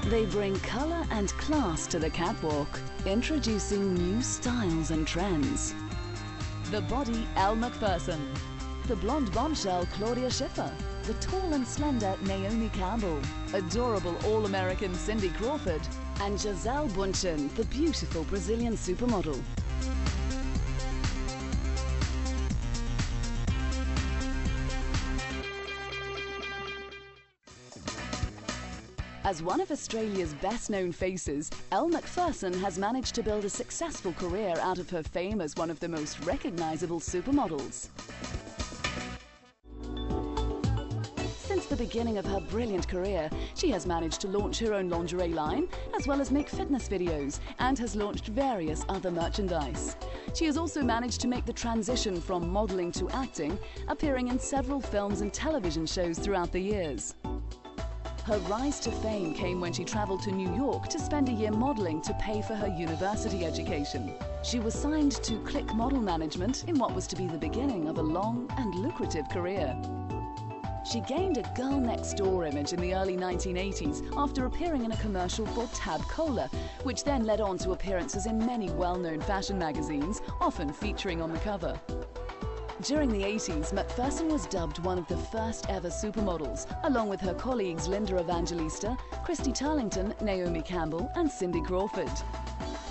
They bring colour and class to the catwalk, introducing new styles and trends. The body, Elle Macpherson. The blonde bombshell, Claudia Schiffer. The tall and slender, Naomi Campbell. Adorable all-American Cindy Crawford. And Gisele Bündchen, the beautiful Brazilian supermodel. As one of Australia's best-known faces, Elle Macpherson has managed to build a successful career out of her fame as one of the most recognisable supermodels. Since the beginning of her brilliant career, she has managed to launch her own lingerie line, as well as make fitness videos, and has launched various other merchandise. She has also managed to make the transition from modelling to acting, appearing in several films and television shows throughout the years. Her rise to fame came when she travelled to New York to spend a year modelling to pay for her university education. She was signed to Click Model Management in what was to be the beginning of a long and lucrative career. She gained a girl next door image in the early 1980s after appearing in a commercial for Tab Cola, which then led on to appearances in many well-known fashion magazines, often featuring on the cover. During the 80s, Macpherson was dubbed one of the first ever supermodels, along with her colleagues Linda Evangelista, Christy Turlington, Naomi Campbell and Cindy Crawford.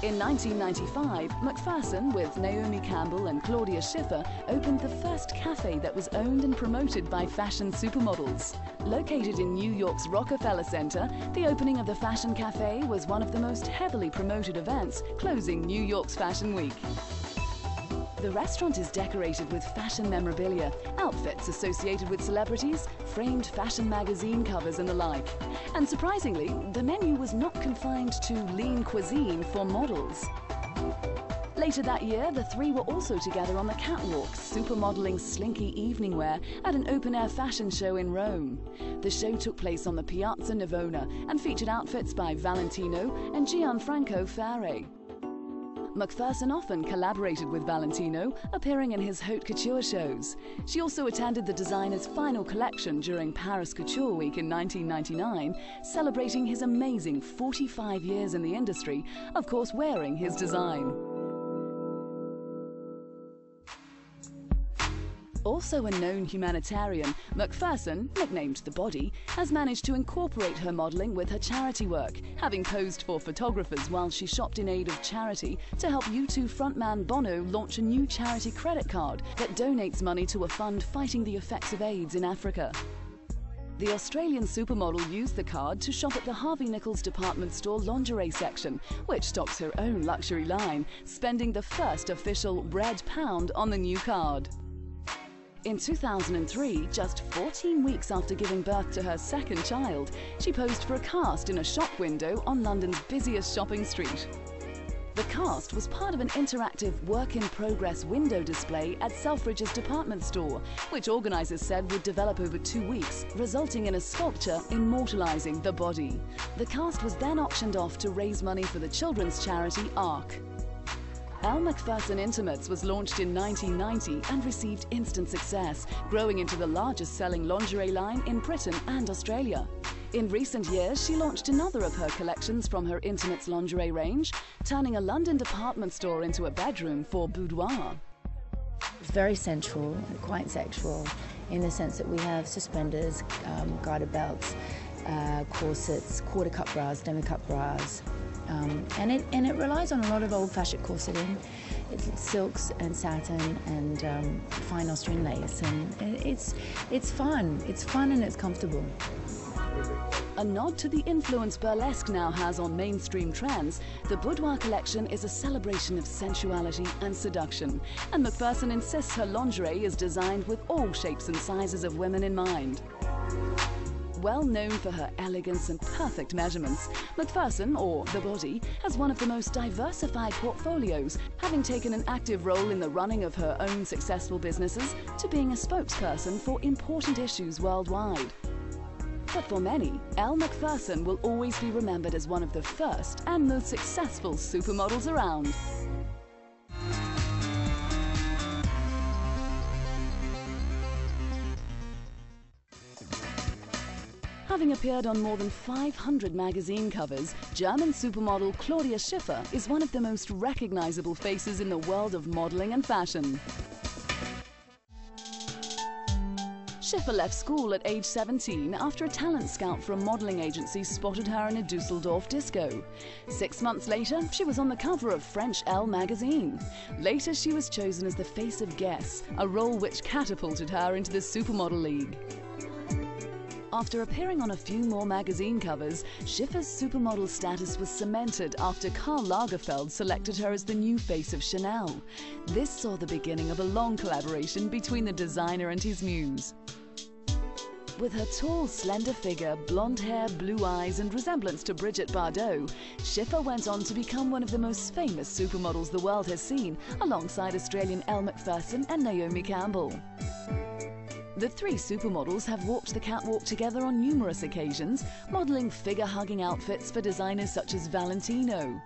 In 1995, Macpherson, with Naomi Campbell and Claudia Schiffer, opened the first cafe that was owned and promoted by fashion supermodels. Located in New York's Rockefeller Center, the opening of the Fashion Cafe was one of the most heavily promoted events, closing New York's Fashion Week. The restaurant is decorated with fashion memorabilia, outfits associated with celebrities, framed fashion magazine covers and the like. And surprisingly, the menu was not confined to lean cuisine for models. Later that year, the three were also together on the catwalk, supermodeling slinky evening wear at an open-air fashion show in Rome. The show took place on the Piazza Navona and featured outfits by Valentino and Gianfranco Ferré. Macpherson often collaborated with Valentino, appearing in his haute couture shows. She also attended the designer's final collection during Paris Couture Week in 1999, celebrating his amazing 45 years in the industry, of course wearing his design. Also a known humanitarian, Macpherson, nicknamed The Body, has managed to incorporate her modelling with her charity work, having posed for photographers while she shopped in aid of charity to help U2 frontman Bono launch a new charity credit card that donates money to a fund fighting the effects of AIDS in Africa. The Australian supermodel used the card to shop at the Harvey Nichols department store lingerie section, which stocks her own luxury line, spending the first official red pound on the new card. In 2003, just 14 weeks after giving birth to her second child, she posed for a cast in a shop window on London's busiest shopping street. The cast was part of an interactive work-in-progress window display at Selfridge's department store, which organisers said would develop over 2 weeks, resulting in a sculpture immortalising the body. The cast was then auctioned off to raise money for the children's charity ARC. Elle Macpherson Intimates was launched in 1990 and received instant success, growing into the largest-selling lingerie line in Britain and Australia. In recent years, she launched another of her collections from her Intimates lingerie range, turning a London department store into a bedroom for boudoir. It's very sensual and quite sexual in the sense that we have suspenders, garter belts, corsets, quarter-cut bras, demi-cut bras. And it relies on a lot of old-fashioned corseting. It's silks and satin and fine Austrian lace, and it's fun. It's fun and it's comfortable. A nod to the influence burlesque now has on mainstream trends, the boudoir collection is a celebration of sensuality and seduction, and Macpherson insists her lingerie is designed with all shapes and sizes of women in mind. Well known for her elegance and perfect measurements, Macpherson, or The Body, has one of the most diversified portfolios, having taken an active role in the running of her own successful businesses to being a spokesperson for important issues worldwide. But for many, Elle Macpherson will always be remembered as one of the first and most successful supermodels around. Having appeared on more than 500 magazine covers, German supermodel Claudia Schiffer is one of the most recognizable faces in the world of modeling and fashion. Schiffer left school at age 17 after a talent scout for a modeling agency spotted her in a Dusseldorf disco. 6 months later, she was on the cover of French Elle magazine. Later, she was chosen as the face of Guess, a role which catapulted her into the supermodel league. After appearing on a few more magazine covers, Schiffer's supermodel status was cemented after Karl Lagerfeld selected her as the new face of Chanel. This saw the beginning of a long collaboration between the designer and his muse. With her tall, slender figure, blonde hair, blue eyes and resemblance to Brigitte Bardot, Schiffer went on to become one of the most famous supermodels the world has seen, alongside Australian Elle Macpherson and Naomi Campbell. The three supermodels have walked the catwalk together on numerous occasions, modeling figure-hugging outfits for designers such as Valentino.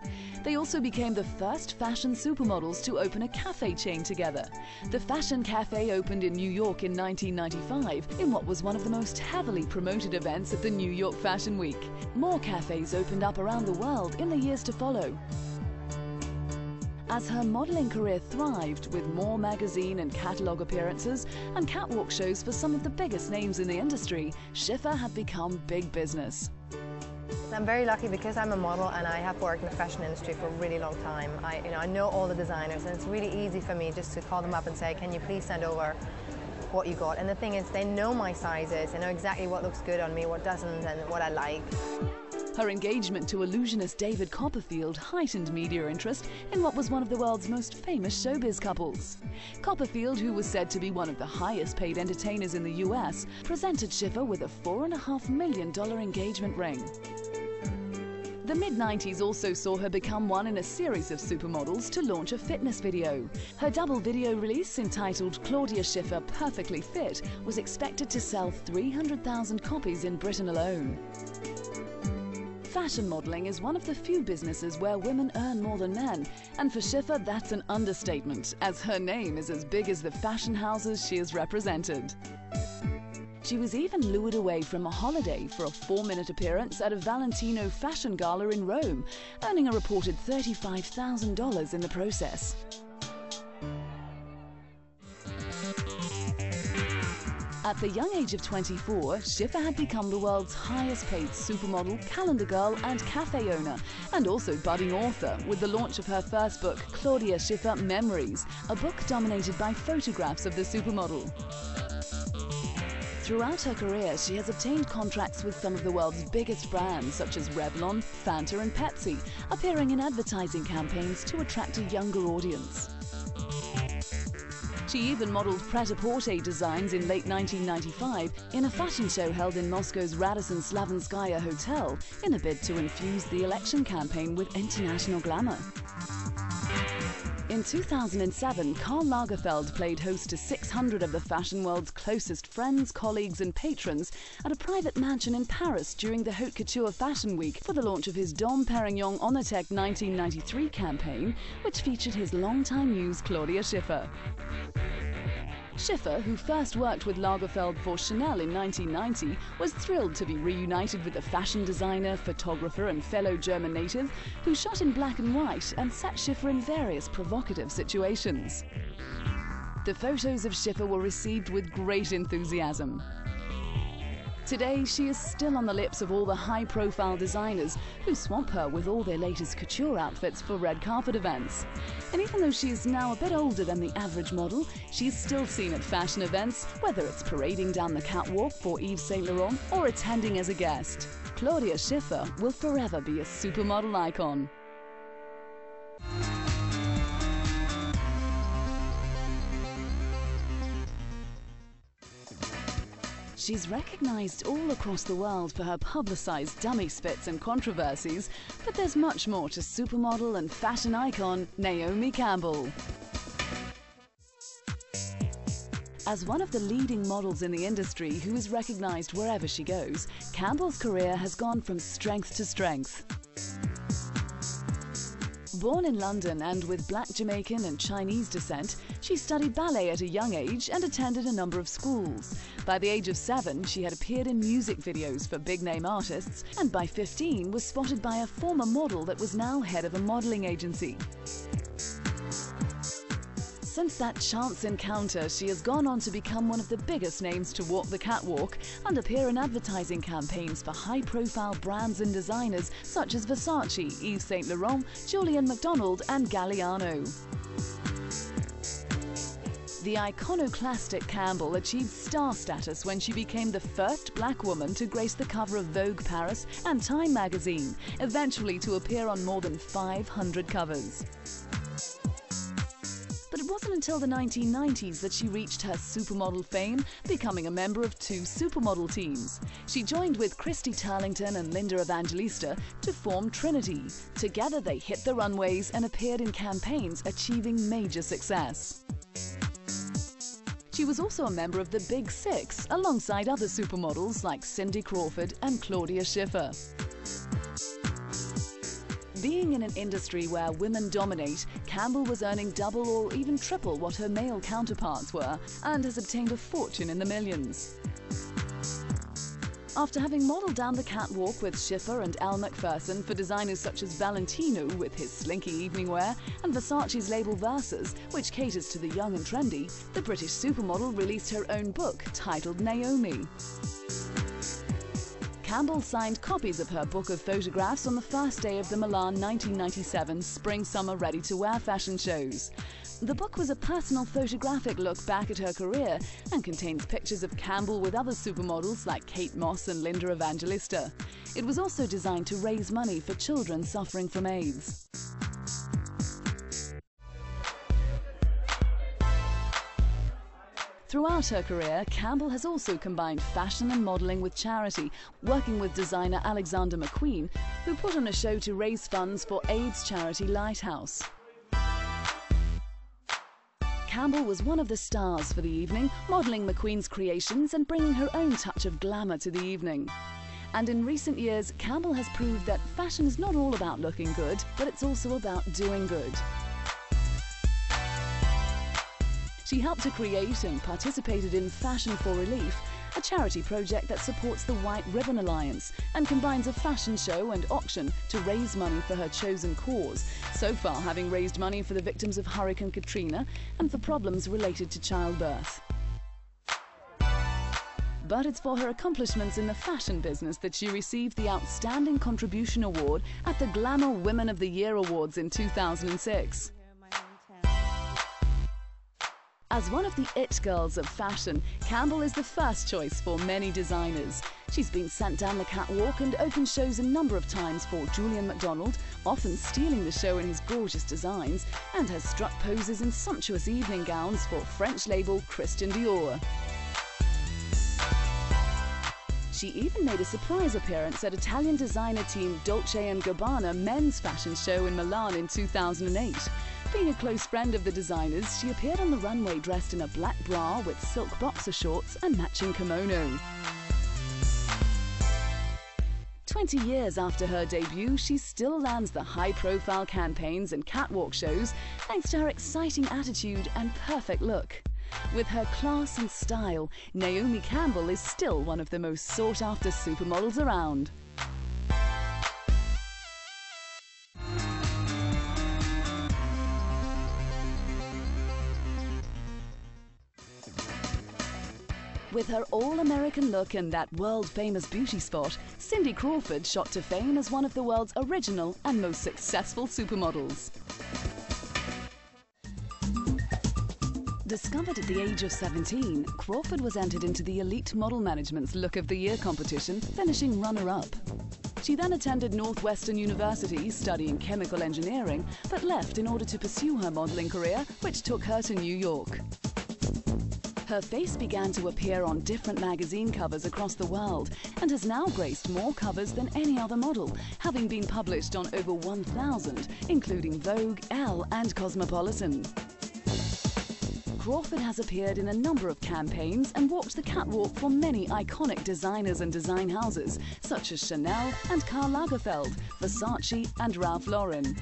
They also became the first fashion supermodels to open a cafe chain together. The Fashion Cafe opened in New York in 1995 in what was one of the most heavily promoted events of the New York Fashion Week. More cafes opened up around the world in the years to follow. As her modeling career thrived with more magazine and catalogue appearances and catwalk shows for some of the biggest names in the industry, Schiffer had become big business. I'm very lucky because I'm a model and I have worked in the fashion industry for a really long time. I know all the designers and it's really easy for me just to call them up and say, can you please send over what you got? And the thing is, they know my sizes, they know exactly what looks good on me, what doesn't, and what I like. Her engagement to illusionist David Copperfield heightened media interest in what was one of the world's most famous showbiz couples. Copperfield, who was said to be one of the highest paid entertainers in the US, presented Schiffer with a $4.5 million engagement ring. The mid-90s also saw her become one in a series of supermodels to launch a fitness video. Her double video release, entitled Claudia Schiffer Perfectly Fit, was expected to sell 300,000 copies in Britain alone. Fashion modeling is one of the few businesses where women earn more than men, and for Schiffer that's an understatement, as her name is as big as the fashion houses she has represented. She was even lured away from a holiday for a 4-minute appearance at a Valentino fashion gala in Rome, earning a reported $35,000 in the process. At the young age of 24, Schiffer had become the world's highest paid supermodel, calendar girl and cafe owner, and also budding author with the launch of her first book, Claudia Schiffer Memories, a book dominated by photographs of the supermodel. Throughout her career, she has obtained contracts with some of the world's biggest brands such as Revlon, Fanta and Pepsi, appearing in advertising campaigns to attract a younger audience. She even modelled pret-a-porter designs in late 1995 in a fashion show held in Moscow's Radisson Slavinskaya Hotel in a bid to infuse the election campaign with international glamour. In 2007, Karl Lagerfeld played host to 600 of the fashion world's closest friends, colleagues and patrons at a private mansion in Paris during the Haute Couture Fashion Week for the launch of his Dom Perignon Honortech 1993 campaign, which featured his longtime muse Claudia Schiffer. Schiffer, who first worked with Lagerfeld for Chanel in 1990, was thrilled to be reunited with the fashion designer, photographer and fellow German native who shot in black and white and set Schiffer in various provocative situations. The photos of Schiffer were received with great enthusiasm. Today, she is still on the lips of all the high-profile designers who swamp her with all their latest couture outfits for red carpet events. And even though she is now a bit older than the average model, she is still seen at fashion events, whether it's parading down the catwalk for Yves Saint Laurent or attending as a guest. Claudia Schiffer will forever be a supermodel icon. She's recognized all across the world for her publicized dummy spits and controversies, but there's much more to supermodel and fashion icon Naomi Campbell. As one of the leading models in the industry who is recognized wherever she goes, Campbell's career has gone from strength to strength. Born in London and with black Jamaican and Chinese descent, she studied ballet at a young age and attended a number of schools. By the age of 7, she had appeared in music videos for big-name artists, and by 15 was spotted by a former model that was now head of a modeling agency. Since that chance encounter, she has gone on to become one of the biggest names to walk the catwalk and appear in advertising campaigns for high-profile brands and designers such as Versace, Yves Saint Laurent, Julian McDonald and Galliano. The iconoclastic Campbell achieved star status when she became the first black woman to grace the cover of Vogue Paris and Time magazine, eventually to appear on more than 500 covers. But it wasn't until the 1990s that she reached her supermodel fame, becoming a member of 2 supermodel teams. She joined with Christy Turlington and Linda Evangelista to form Trinity. Together they hit the runways and appeared in campaigns, achieving major success. She was also a member of the Big Six, alongside other supermodels like Cindy Crawford and Claudia Schiffer. Being in an industry where women dominate, Campbell was earning double or even triple what her male counterparts were, and has obtained a fortune in the millions. After having modelled down the catwalk with Schiffer and Elle Macpherson for designers such as Valentino with his slinky evening wear and Versace's label Versus, which caters to the young and trendy, the British supermodel released her own book titled Naomi. Campbell signed copies of her book of photographs on the first day of the Milan 1997 Spring-Summer Ready-to-Wear fashion shows. The book was a personal photographic look back at her career and contains pictures of Campbell with other supermodels like Kate Moss and Linda Evangelista. It was also designed to raise money for children suffering from AIDS. Throughout her career, Campbell has also combined fashion and modelling with charity, working with designer Alexander McQueen, who put on a show to raise funds for AIDS charity Lighthouse. Campbell was one of the stars for the evening, modelling McQueen's creations and bringing her own touch of glamour to the evening. And in recent years, Campbell has proved that fashion is not all about looking good, but it's also about doing good. She helped to create and participated in Fashion for Relief, a charity project that supports the White Ribbon Alliance and combines a fashion show and auction to raise money for her chosen cause, so far having raised money for the victims of Hurricane Katrina and for problems related to childbirth. But it's for her accomplishments in the fashion business that she received the Outstanding Contribution Award at the Glamour Women of the Year Awards in 2006. As one of the it girls of fashion, Campbell is the first choice for many designers. She's been sent down the catwalk and opened shows a number of times for Julian McDonald, often stealing the show in his gorgeous designs, and has struck poses in sumptuous evening gowns for French label Christian Dior. She even made a surprise appearance at Italian designer team Dolce & Gabbana men's fashion show in Milan in 2008. Being a close friend of the designers, she appeared on the runway dressed in a black bra with silk boxer shorts and matching kimono. 20 years after her debut, she still lands the high-profile campaigns and catwalk shows thanks to her exciting attitude and perfect look. With her class and style, Naomi Campbell is still one of the most sought-after supermodels around. With her all-American look and that world-famous beauty spot, Cindy Crawford shot to fame as one of the world's original and most successful supermodels. Discovered at the age of 17, Crawford was entered into the Elite Model Management's Look of the Year competition, finishing runner-up. She then attended Northwestern University studying chemical engineering, but left in order to pursue her modeling career, which took her to New York. Her face began to appear on different magazine covers across the world and has now graced more covers than any other model, having been published on over 1,000, including Vogue, Elle and Cosmopolitan. Crawford has appeared in a number of campaigns and walked the catwalk for many iconic designers and design houses, such as Chanel and Karl Lagerfeld, Versace and Ralph Lauren.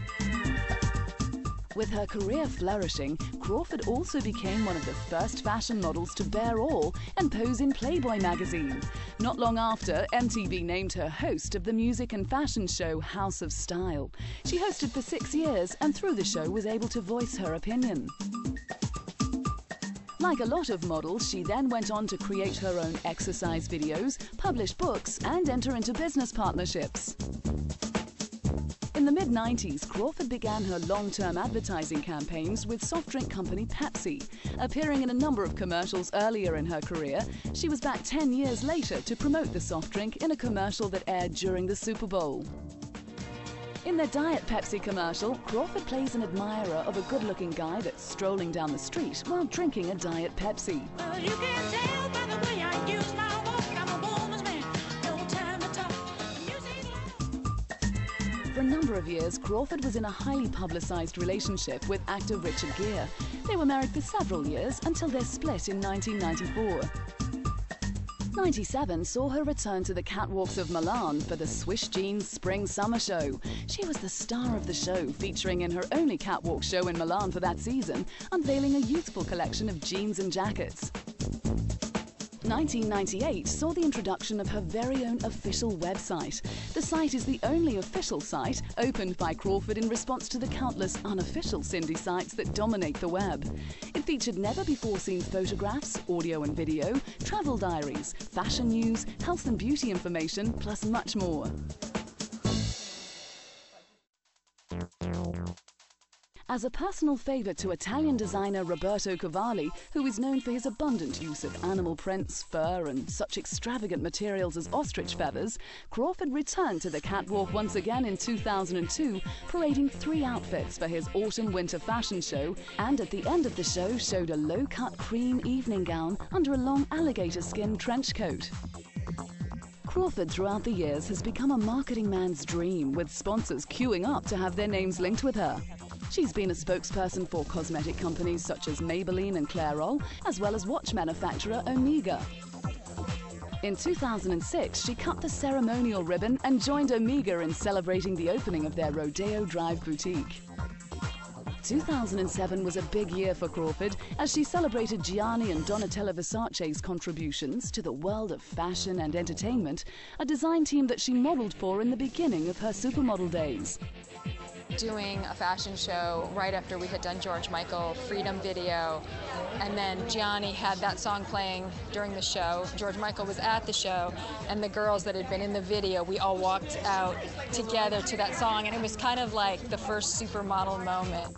With her career flourishing, Crawford also became one of the first fashion models to bear all and pose in Playboy magazine. Not long after, MTV named her host of the music and fashion show House of Style. She hosted for 6 years and through the show was able to voice her opinion. Like a lot of models, she then went on to create her own exercise videos, publish books, and enter into business partnerships. In the mid-90s, Crawford began her long-term advertising campaigns with soft drink company Pepsi. Appearing in a number of commercials earlier in her career, she was back 10 years later to promote the soft drink in a commercial that aired during the Super Bowl. In their Diet Pepsi commercial, Crawford plays an admirer of a good-looking guy that's strolling down the street while drinking a Diet Pepsi. Well, you can tell by the way I use my walk, I'm a woman's man, no time to talk. For a number of years, Crawford was in a highly publicized relationship with actor Richard Gere. They were married for several years until their split in 1994. 97 saw her return to the catwalks of Milan for the Swiss Jeans Spring-Summer show. She was the star of the show, featuring in her only catwalk show in Milan for that season, unveiling a youthful collection of jeans and jackets. 1998 saw the introduction of her very own official website. The site is the only official site opened by Crawford in response to the countless unofficial Cindy sites that dominate the web. It featured never-before-seen photographs, audio and video, travel diaries, fashion news, health and beauty information, plus much more. As a personal favour to Italian designer Roberto Cavalli, who is known for his abundant use of animal prints, fur and such extravagant materials as ostrich feathers, Crawford returned to the catwalk once again in 2002, parading 3 outfits for his autumn-winter fashion show, and at the end of the show showed a low-cut cream evening gown under a long alligator skin trench coat. Crawford throughout the years has become a marketing man's dream, with sponsors queuing up to have their names linked with her. She's been a spokesperson for cosmetic companies such as Maybelline and Clairol, as well as watch manufacturer Omega. In 2006, she cut the ceremonial ribbon and joined Omega in celebrating the opening of their Rodeo Drive boutique. 2007 was a big year for Crawford as she celebrated Gianni and Donatella Versace's contributions to the world of fashion and entertainment, a design team that she modeled for in the beginning of her supermodel days. Doing a fashion show right after we had done George Michael Freedom video, and then Gianni had that song playing during the show. George Michael was at the show, and the girls that had been in the video, we all walked out together to that song, and it was kind of like the first supermodel moment.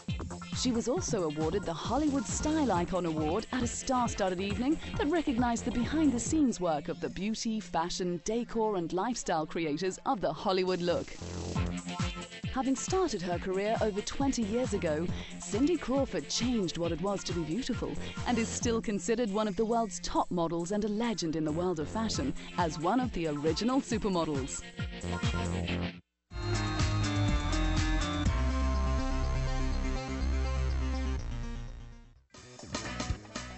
She was also awarded the Hollywood Style Icon Award at a star-studded evening that recognized the behind-the-scenes work of the beauty, fashion, decor and lifestyle creators of the Hollywood look. Having started her career over 20 years ago, Cindy Crawford changed what it was to be beautiful and is still considered one of the world's top models and a legend in the world of fashion as one of the original supermodels.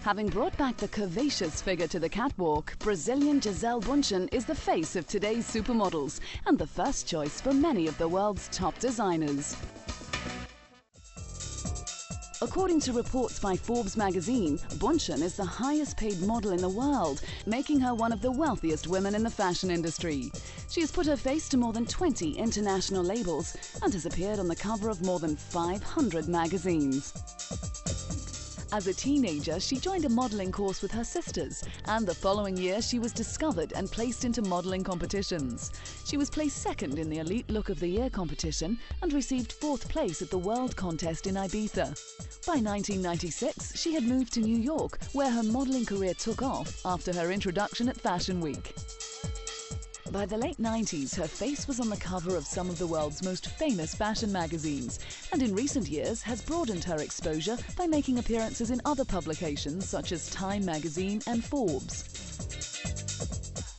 Having brought back the curvaceous figure to the catwalk, Brazilian Gisele Bündchen is the face of today's supermodels and the first choice for many of the world's top designers. According to reports by Forbes magazine, Bündchen is the highest paid model in the world, making her one of the wealthiest women in the fashion industry. She has put her face to more than 20 international labels and has appeared on the cover of more than 500 magazines. As a teenager, she joined a modeling course with her sisters, and the following year she was discovered and placed into modeling competitions. She was placed second in the Elite Look of the Year competition and received 4th place at the World Contest in Ibiza. By 1996, she had moved to New York, where her modeling career took off after her introduction at Fashion Week. By the late 90s, her face was on the cover of some of the world's most famous fashion magazines, and in recent years has broadened her exposure by making appearances in other publications such as Time magazine and Forbes.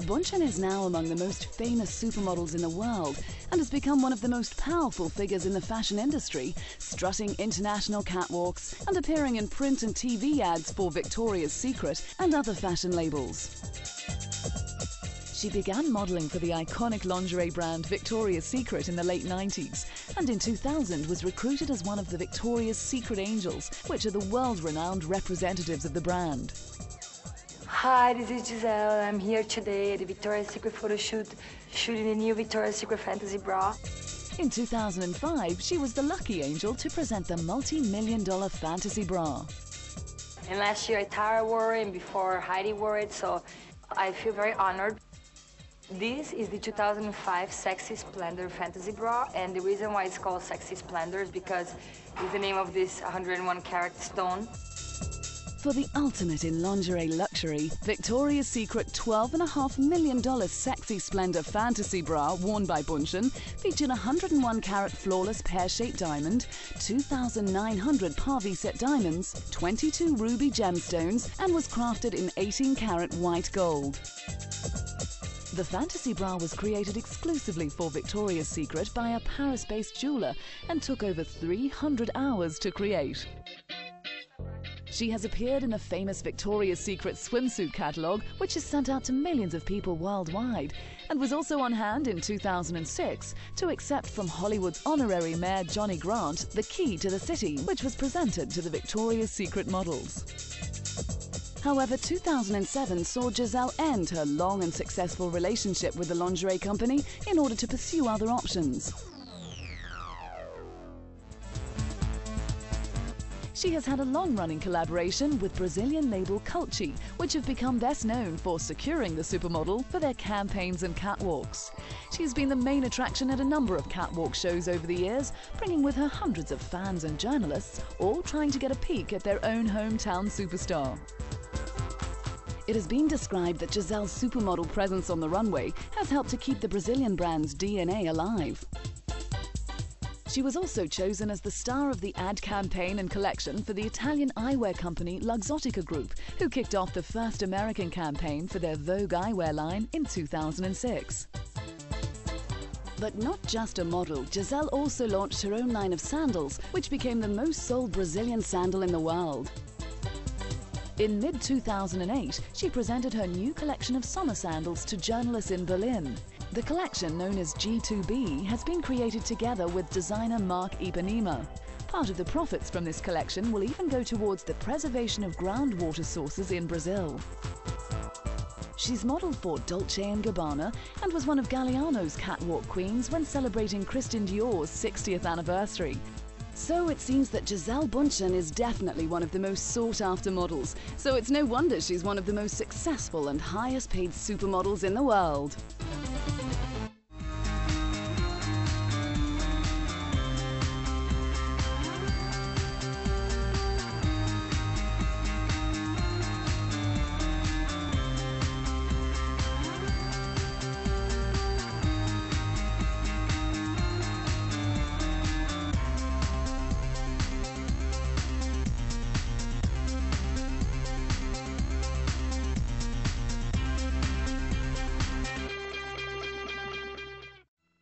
Bündchen is now among the most famous supermodels in the world and has become one of the most powerful figures in the fashion industry, strutting international catwalks and appearing in print and TV ads for Victoria's Secret and other fashion labels. She began modelling for the iconic lingerie brand Victoria's Secret in the late 90s, and in 2000 was recruited as one of the Victoria's Secret Angels, which are the world-renowned representatives of the brand. Hi, this is Giselle. I'm here today at the Victoria's Secret photo shoot, shooting the new Victoria's Secret Fantasy Bra. In 2005, she was the lucky angel to present the multi-million-dollar fantasy bra. And last year Tara wore it, and before Heidi wore it, so I feel very honored. This is the 2005 Sexy Splendor Fantasy Bra, and the reason why it's called Sexy Splendor is because it's the name of this 101 carat stone. For the ultimate in lingerie luxury, Victoria's Secret $12.5 million Sexy Splendor Fantasy Bra worn by Bunchen featured 101 carat flawless pear-shaped diamond, 2,900 Parvis set diamonds, 22 ruby gemstones, and was crafted in 18 carat white gold. The fantasy bra was created exclusively for Victoria's Secret by a Paris-based jeweler and took over 300 hours to create. She has appeared in the famous Victoria's Secret swimsuit catalogue, which is sent out to millions of people worldwide, and was also on hand in 2006 to accept from Hollywood's honorary mayor Johnny Grant the key to the city, which was presented to the Victoria's Secret models. However, 2007 saw Giselle end her long and successful relationship with the lingerie company in order to pursue other options. She has had a long-running collaboration with Brazilian label Culti, which have become best known for securing the supermodel for their campaigns and catwalks. She has been the main attraction at a number of catwalk shows over the years, bringing with her hundreds of fans and journalists, all trying to get a peek at their own hometown superstar. It has been described that Giselle's supermodel presence on the runway has helped to keep the Brazilian brand's DNA alive. She was also chosen as the star of the ad campaign and collection for the Italian eyewear company Luxottica Group, who kicked off the first American campaign for their Vogue eyewear line in 2006. But not just a model, Giselle also launched her own line of sandals, which became the most sold Brazilian sandal in the world. In mid-2008, she presented her new collection of summer sandals to journalists in Berlin. The collection, known as G2B, has been created together with designer Mark Ipanema. Part of the profits from this collection will even go towards the preservation of groundwater sources in Brazil. She's modelled for Dolce & Gabbana and was one of Galliano's catwalk queens when celebrating Christian Dior's 60th anniversary. So it seems that Giselle Bunchen is definitely one of the most sought-after models, so it's no wonder she's one of the most successful and highest-paid supermodels in the world.